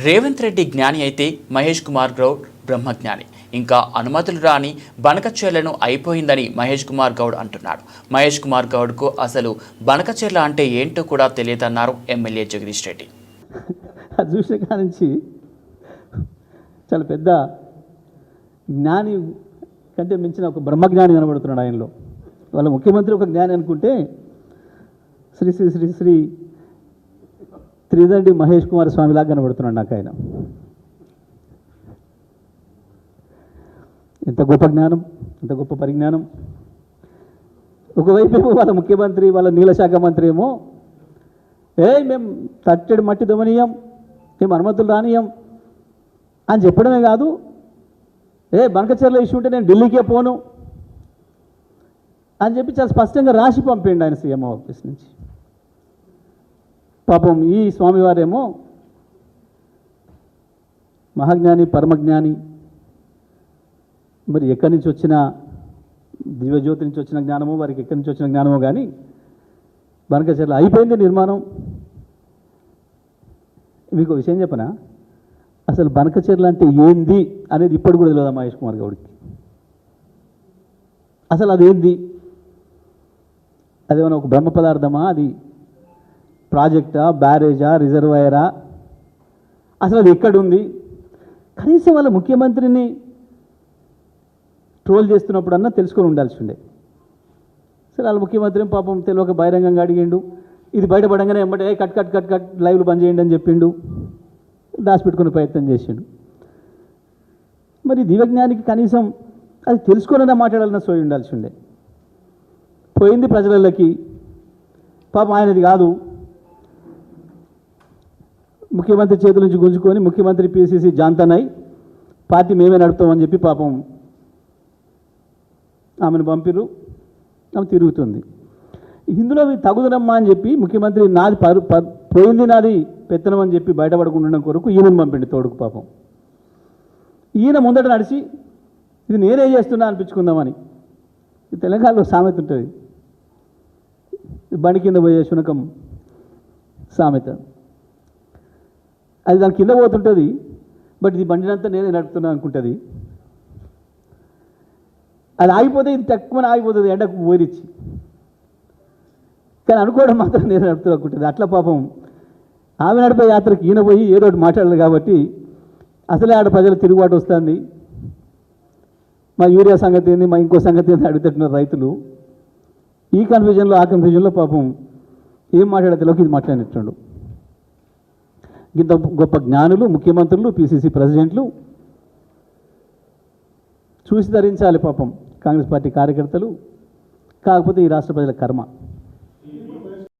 రేవంత్ రెడ్డి జ్ఞాని అయితే మహేష్ కుమార్ గౌడ్ బ్రహ్మజ్ఞాని. ఇంకా అనుమతులు రాని బనకచెర్లను అయిపోయిందని మహేష్ కుమార్ గౌడ్ అంటున్నాడు. మహేష్ కుమార్ గౌడ్కు అసలు బనకచెర్ల అంటే ఏంటో కూడా తెలియదన్నారు ఎమ్మెల్యే జగదీష్ రెడ్డి. అది చూసిన కాడ నుంచి చాలా పెద్ద జ్ఞాని కంటే మించిన ఒక బ్రహ్మజ్ఞాని కనబడుతున్నాడు ఆయనలో. వాళ్ళ ముఖ్యమంత్రి ఒక జ్ఞాని అనుకుంటే శ్రీ శ్రీ శ్రీ శ్రీ త్రిదండి మహేష్ కుమార్ స్వామిలాగా కనబడుతున్నాడు నాకు ఆయన. ఎంత గొప్ప జ్ఞానం, ఎంత గొప్ప పరిజ్ఞానం. ఒకవైపు ఏమో వాళ్ళ ముఖ్యమంత్రి, వాళ్ళ నీళ్ళ శాఖ మంత్రి ఏమో మేము తట్టెడు మట్టి దమనీయం, మేము అనుమతులు రానియం అని చెప్పడమే కాదు, బనకచెర్ల ఇష్యూ ఉంటే నేను ఢిల్లీకే పోను అని చెప్పి చాలా స్పష్టంగా రాసి పంపిండు ఆయన సీఎం ఆఫీస్ నుంచి. పాపం ఈ స్వామివారేమో మహాజ్ఞాని, పరమజ్ఞాని, మరి ఎక్కడి నుంచి వచ్చిన దివ్యజ్యోతి నుంచి వచ్చిన జ్ఞానమో, వారికి ఎక్కడి నుంచి వచ్చిన జ్ఞానమో కానీ బనకచెర్ల అయిపోయింది నిర్మాణం. మీకు విషయం చెప్పనా, అసలు బనకచెర్ల అంటే ఏంది అనేది ఇప్పుడు కూడా తెలియదు మహేష్ కుమార్ గౌడ్కి. అసలు అదేంది, అదేమన్నా ఒక బ్రహ్మ పదార్థమా, అది ప్రాజెక్టా, బ్యారేజా, రిజర్వాయరా, అసలు అది ఎక్కడుంది? కనీసం వాళ్ళ ముఖ్యమంత్రిని ట్రోల్ చేస్తున్నప్పుడన్నా తెలుసుకొని ఉండాల్సి ఉండే. సరే వాళ్ళ ముఖ్యమంత్రి పాపం తెలియక బహిరంగంగా అడిగిండు. ఇది బయటపడంగానే ఎమ్మటే కట్ కట్ కట్ కట్ లైవ్లు బంద్ చేయండి అని చెప్పిండు, దాచిపెట్టుకునే ప్రయత్నం చేసిండు. మరి దివ్యజ్ఞానికి కనీసం అది తెలుసుకునే మాట్లాడాలన్న సోయి ఉండాల్సి ఉండే. పోయింది ప్రజలకి, పాపం ఆయనది కాదు, ముఖ్యమంత్రి చేతుల నుంచి గుంజుకొని ముఖ్యమంత్రి పిసిసి జాంతనై పార్టీ మేమే నడుపుతామని చెప్పి పాపం ఆమెను పంపిరు, ఆమె తిరుగుతుంది. ఇందులో తగుదనమ్మా అని చెప్పి ముఖ్యమంత్రి నాది పోయింది నాది పెత్తనం అని చెప్పి బయటపడకుండా కొరకు ఈయనను పంపిండి తోడుకు. పాపం ఈయన ముందట నడిచి ఇది నేనే చేస్తున్నా అనిపించుకుందామని. తెలంగాణలో సామెత ఉంటుంది, బండి కింద పోయే శునకం సామెత. అది దాని కింద పోతుంటుంది, బట్ ఇది బండినంతా నేనే నడుపుతున్నా అనుకుంటుంది. అది ఆగిపోతే ఇది తక్కువ ఆగిపోతుంది ఎండకు పోరిచ్చి, కానీ అనుకోవడం మాత్రం నేను నడుపుతూ అనుకుంటుంది. అట్లా పాపం ఆమె నడిపే యాత్రకి ఈయన పోయి ఏదో ఒకటి మాట్లాడాలి కాబట్టి అసలే ఆడ ప్రజల తిరుగుబాటు వస్తుంది. మా యూరియా సంగతి ఏంది, మా ఇంకో సంగతి ఏంది అడుగుతున్నారు రైతులు. ఈ కన్ఫ్యూజన్లో ఆ కన్ఫ్యూజన్లో పాపం ఏం మాట్లాడేలోకి ఇది మాట్లాడినట్టు. ఇంత గొప్ప జ్ఞానులు, ముఖ్యమంత్రులు, పిసిసి ప్రెసిడెంట్లు చూసి ధరించాలి పాపం కాంగ్రెస్ పార్టీ కార్యకర్తలు. కాకపోతే ఈ రాష్ట్ర ప్రజల కర్మ.